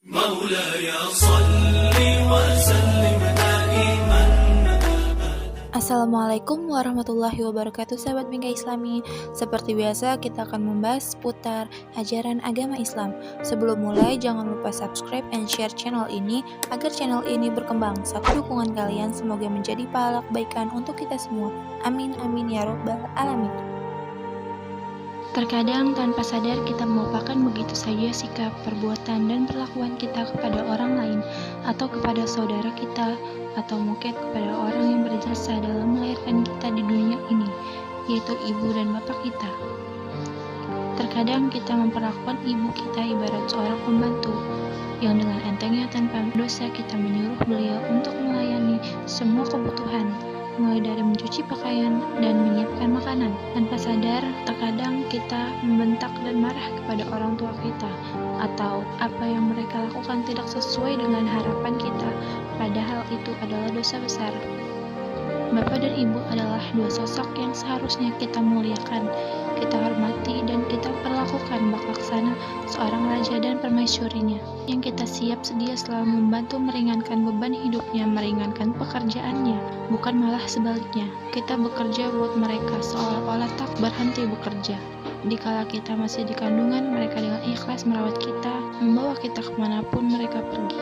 مولاي صل وسلم دائما. Assalamualaikum warahmatullahi wabarakatuh, sahabat Bingkai Islami. Seperti biasa kita akan membahas seputar ajaran agama Islam. Sebelum mulai jangan lupa subscribe and share channel ini agar channel ini berkembang. Satu dukungan kalian semoga menjadi pahala kebaikan untuk kita semua. Amin amin ya robbal alamin. Terkadang tanpa sadar kita melupakan begitu saja sikap, perbuatan, dan perlakuan kita kepada orang lain, atau kepada saudara kita, atau mungkin kepada orang yang berjasa dalam melahirkan kita di dunia ini, yaitu ibu dan bapak kita. Terkadang kita memperlakukan ibu kita ibarat seorang pembantu, yang dengan entengnya tanpa dosa kita menyuruh beliau untuk melayani semua kebutuhan, mulai dari mencuci pakaian dan menyiapkan makanan. Tanpa sadar, terkadang kita membentak dan marah kepada orang tua kita, atau apa yang mereka lakukan tidak sesuai dengan harapan kita, padahal itu adalah dosa besar. Bapak dan ibu adalah dua sosok yang seharusnya kita muliakan, kita hormati, dan kita perlakukan bak laksana seorang raja dan permaisurinya, yang kita siap sedia selalu membantu meringankan beban hidupnya, meringankan pekerjaannya, bukan malah sebaliknya. Kita bekerja buat mereka seolah-olah tak berhenti bekerja. Dikala kita masih di kandungan, mereka dengan ikhlas merawat kita, membawa kita kemanapun mereka pergi,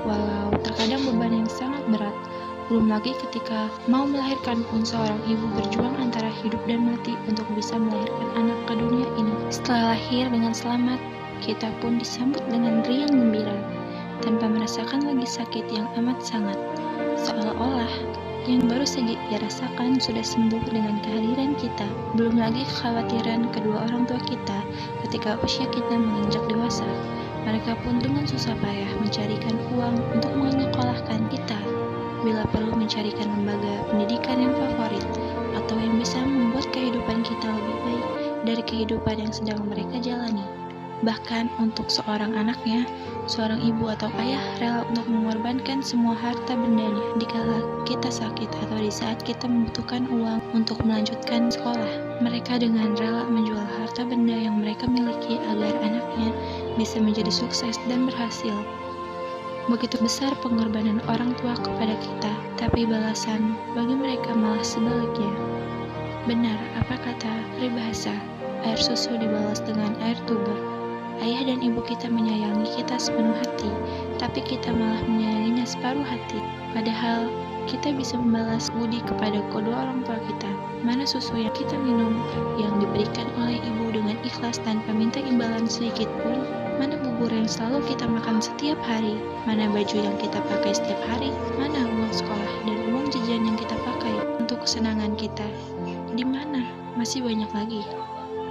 walau terkadang beban yang sangat berat. Belum lagi ketika mau melahirkan pun seorang ibu berjuang antara hidup dan mati untuk bisa melahirkan anak ke dunia ini. Setelah lahir dengan selamat, kita pun disambut dengan riang gembira, tanpa merasakan lagi sakit yang amat sangat. Seolah-olah yang baru saja ia rasakan sudah sembuh dengan kehadiran kita. Belum lagi kekhawatiran kedua orang tua kita ketika usia kita menginjak dewasa. Mereka pun dengan susah payah mencarikan uang untuk menyekolahkan kita, bila perlu mencarikan lembaga pendidikan yang favorit atau yang bisa membuat kehidupan kita lebih baik dari kehidupan yang sedang mereka jalani. Bahkan untuk seorang anaknya, seorang ibu atau ayah rela untuk mengorbankan semua harta bendanya dikala kita sakit atau di saat kita membutuhkan uang untuk melanjutkan sekolah. Mereka dengan rela menjual harta benda yang mereka miliki agar anaknya bisa menjadi sukses dan berhasil. Begitu besar pengorbanan orang tua kepada kita, tapi balasan bagi mereka malah sebaliknya. Benar apa kata peribahasa, air susu dibalas dengan air tuba. Ayah dan ibu kita menyayangi kita sepenuh hati, tapi kita malah menyayanginya separuh hati. Padahal kita bisa membalas budi kepada kedua orang tua kita. Mana susu yang kita minum yang diberikan oleh ibu dengan ikhlas tanpa minta imbalan sedikit pun? Mana bubur yang selalu kita makan setiap hari? Mana baju yang kita pakai setiap hari? Mana uang sekolah dan uang jajan yang kita pakai untuk kesenangan kita? Di mana? Masih banyak lagi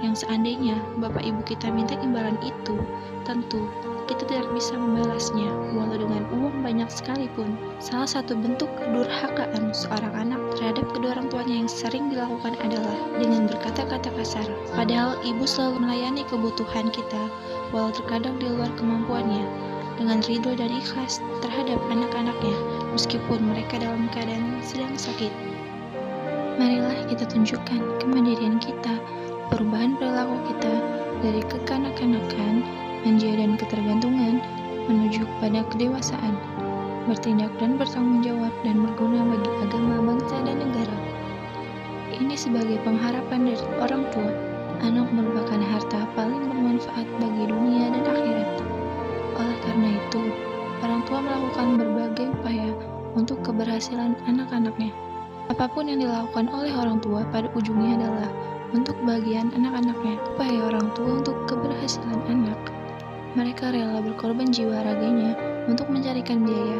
yang seandainya bapak ibu kita minta imbalan itu, tentu kita tidak bisa membalasnya walau dengan uang banyak sekalipun. Salah satu bentuk kedurhakaan seorang anak terhadap kedua orang tuanya yang sering dilakukan adalah dengan berkata-kata kasar. Padahal ibu selalu melayani kebutuhan kita walau terkadang di luar kemampuannya, dengan ridho dan ikhlas terhadap anak-anaknya meskipun mereka dalam keadaan sedang sakit. Marilah kita tunjukkan kemandirian kita, perubahan perilaku kita dari kekanak-kanakan, manja dan ketergantungan menuju kepada kedewasaan, bertindak dan bertanggung jawab dan berguna bagi agama, bangsa, dan negara. Ini sebagai pengharapan dari orang tua. Anak merupakan harta paling bermanfaat bagi dunia dan akhirat. Oleh karena itu, orang tua melakukan berbagai upaya untuk keberhasilan anak-anaknya. Apapun yang dilakukan oleh orang tua pada ujungnya adalah untuk bagian anak-anaknya. Upaya orang tua untuk keberhasilan anak, mereka rela berkorban jiwa raganya untuk mencarikan biaya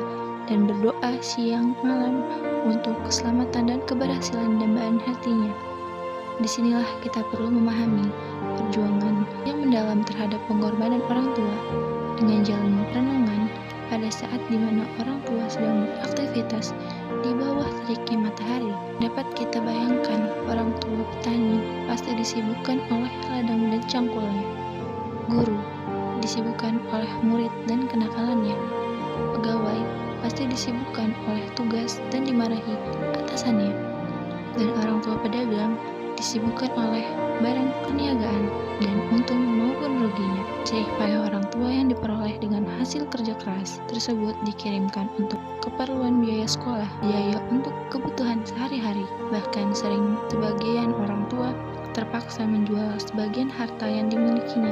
dan berdoa siang malam untuk keselamatan dan keberhasilan dambaan hatinya. Disinilah kita perlu memahami perjuangan yang mendalam terhadap pengorbanan orang tua. Dengan jalan renungan pada saat dimana orang tua sedang beraktivitas di bawah teriknya matahari, dapat kita bayangkan orang tua petani pasti disibukkan oleh ladang dan cangkulnya. Guru disibukkan oleh murid dan kenakalannya. Pegawai pasti disibukkan oleh tugas dan dimarahi atasannya. Dan orang tua pedagang disibukkan oleh barang perniagaan dan untung maupun ruginya. Jerih payah orang tua yang diperoleh dengan hasil kerja keras tersebut dikirimkan untuk keperluan biaya sekolah, biaya untuk kebutuhan sehari-hari. Bahkan sering sebagian orang tua terpaksa menjual sebagian harta yang dimilikinya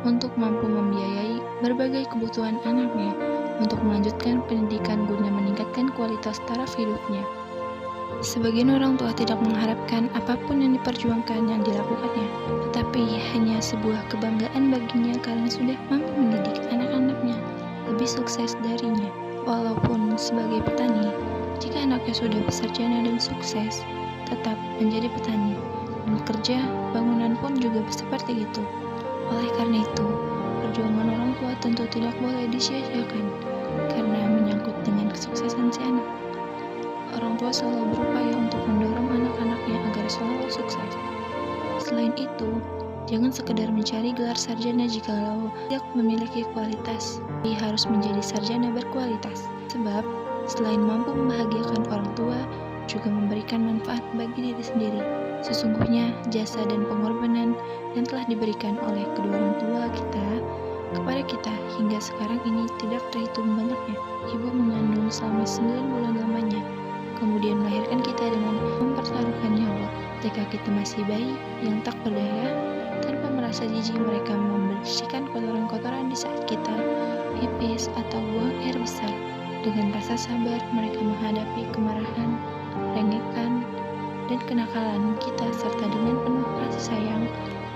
untuk mampu membiayai berbagai kebutuhan anaknya untuk melanjutkan pendidikan guna meningkatkan kualitas taraf hidupnya. Sebagian orang tua tidak mengharapkan apapun yang diperjuangkan yang dilakukannya, tetapi hanya sebuah kebanggaan baginya karena sudah mampu mendidik anak-anaknya lebih sukses darinya. Walaupun sebagai petani, jika anaknya sudah bersarjana dan sukses, tetap menjadi petani, dan kerja bangunan pun juga seperti itu. Oleh karena itu, perjuangan orang tua tentu tidak boleh disia-siakan, karena menyangkut dengan kesuksesan si anak. Orang tua selalu berupaya untuk mendorong anak-anaknya agar selalu sukses. Selain itu, jangan sekedar mencari gelar sarjana jikalau tidak memiliki kualitas, tapi harus menjadi sarjana berkualitas. Sebab, selain mampu membahagiakan orang tua, juga memberikan manfaat bagi diri sendiri. Sesungguhnya, jasa dan pengorbanan yang telah diberikan oleh kedua orang tua kita kepada kita hingga sekarang ini tidak terhitung banyaknya. Ibu mengandung selama 9 bulan lamanya, kemudian melahirkan kita dengan mempertaruhkan nyawa. Ketika kita masih bayi yang tak berdaya, tanpa merasa jijik mereka membersihkan kotoran-kotoran di saat kita pipis atau buang air besar. Dengan rasa sabar mereka menghadapi kemarahan, rengekan, dan kenakalan kita, serta dengan penuh kasih sayang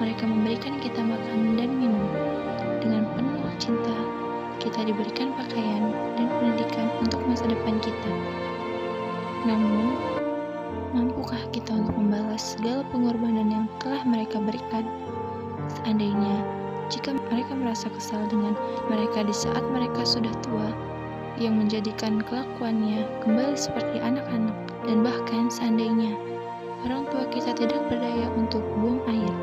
mereka memberikan kita makan dan minum. Dengan penuh cinta kita diberikan pakaian dan pendidikan untuk masa depan kita. Namun, mampukah kita untuk membalas segala pengorbanan yang telah mereka berikan? Seandainya, jika mereka merasa kesal dengan mereka di saat mereka sudah tua, yang menjadikan kelakuannya kembali seperti anak-anak, dan bahkan seandainya orang tua kita tidak berdaya untuk buang air,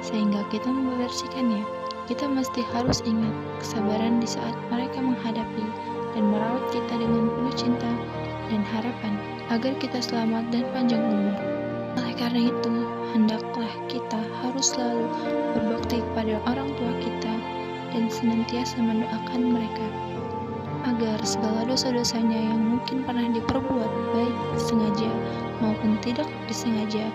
sehingga kita membersihkannya, kita mesti harus ingat kesabaran di saat mereka menghadapi dan merawat kita dengan penuh cinta dan harapan agar kita selamat dan panjang umur. Oleh karena itu, hendaklah kita harus selalu berbakti kepada orang tua kita dan senantiasa mendoakan mereka agar segala dosa-dosanya yang mungkin pernah diperbuat baik sengaja maupun tidak disengaja,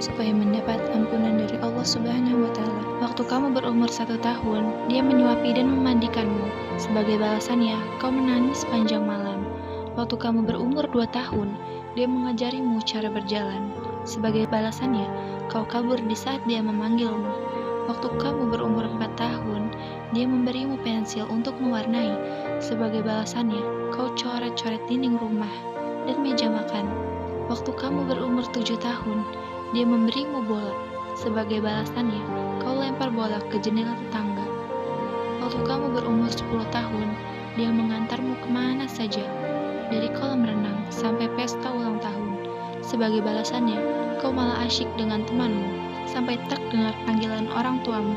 supaya mendapat ampunan dari Allah Subhanahu wa Ta'ala. Waktu kamu berumur 1 tahun, Dia menyuapi dan memandikanmu. Sebagai balasannya, kau menangis sepanjang malam. Waktu kamu berumur 2 tahun, Dia mengajarimu cara berjalan. Sebagai balasannya, kau kabur di saat Dia memanggilmu. Waktu kamu berumur 4 tahun, Dia memberimu pensil untuk mewarnai. Sebagai balasannya, kau coret-coret dinding rumah dan meja makan. Waktu kamu berumur 7 tahun, Dia memberimu bola. Sebagai balasannya, kau lempar bola ke jendela tetangga. Waktu kamu berumur 10 tahun, Dia mengantarmu kemana saja, dari kolam renang sampai pesta ulang tahun. Sebagai balasannya, kau malah asyik dengan temanmu, sampai tak dengar panggilan orang tuamu.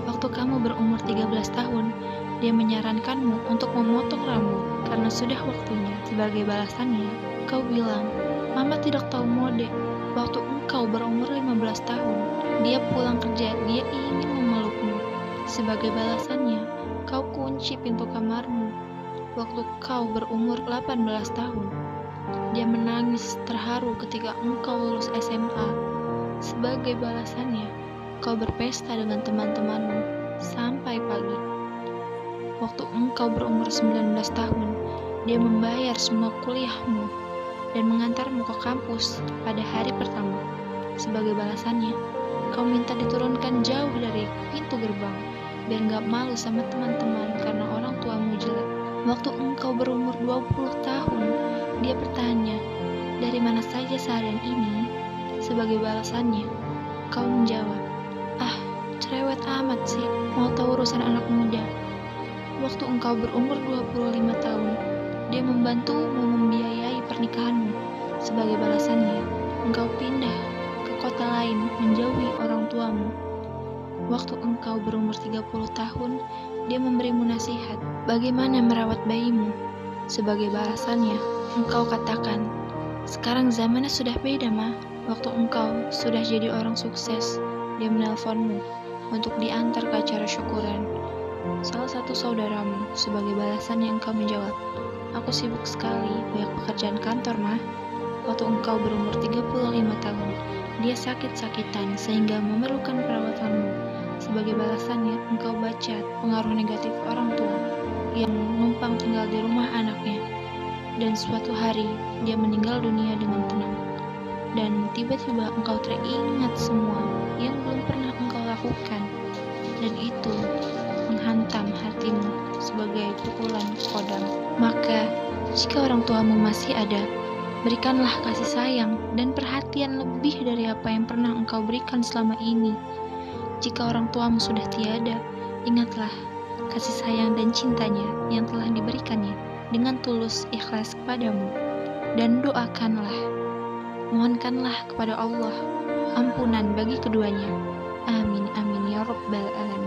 Waktu kamu berumur 13 tahun, Dia menyarankanmu untuk memotong rambut karena sudah waktunya. Sebagai balasannya, kau bilang, "Mama tidak tahu mode." Waktu engkau berumur 15 tahun, Dia pulang kerja, Dia ingin memelukmu. Sebagai balasannya, kau kunci pintu kamarmu. Waktu kau berumur 18 tahun, Dia menangis terharu ketika engkau lulus SMA. Sebagai balasannya, kau berpesta dengan teman-temanmu sampai pagi. Waktu engkau berumur 19 tahun, Dia membayar semua kuliahmu dan mengantarmu ke kampus pada hari pertama. Sebagai balasannya, kau minta diturunkan jauh dari pintu gerbang biar gak malu sama teman-teman karena orang tuamu jelek. Waktu engkau berumur 20 tahun, Dia bertanya, "Dari mana saja seharian ini?" Sebagai balasannya, kau menjawab, "Ah, cerewet amat sih, mau tahu urusan anak muda." Waktu engkau berumur 25 tahun, Dia membantumu membiayai pernikahanmu. Sebagai balasannya, engkau pindah ke kota lain menjauhi orang tuamu. Waktu engkau berumur 30 tahun, Dia memberimu nasihat bagaimana merawat bayimu. Sebagai balasannya, engkau katakan, "Sekarang zamannya sudah beda, Ma. Waktu engkau sudah jadi orang sukses, dia menelponmu untuk diantar ke acara syukuran. Salah satu saudaramu sebagai balasan yang engkau menjawab, "Aku sibuk sekali, banyak pekerjaan kantor, mah." Waktu engkau berumur 35 tahun, dia sakit-sakitan sehingga memerlukan perawatanmu. Sebagai balasannya, engkau baca pengaruh negatif orang tua yang numpang tinggal di rumah anaknya. Dan suatu hari, dia meninggal dunia dengan tenang. Dan tiba-tiba engkau teringat semua yang belum pernah engkau lakukan. Dan itu menghantam hatimu sebagai pukulan kodam. Maka, jika orang tuamu masih ada, berikanlah kasih sayang dan perhatian lebih dari apa yang pernah engkau berikan selama ini. Jika orang tuamu sudah tiada, ingatlah kasih sayang dan cintanya yang telah diberikannya dengan tulus ikhlas kepadamu. Dan doakanlah, mohonkanlah kepada Allah ampunan bagi keduanya. Amin amin ya rabbal alamin.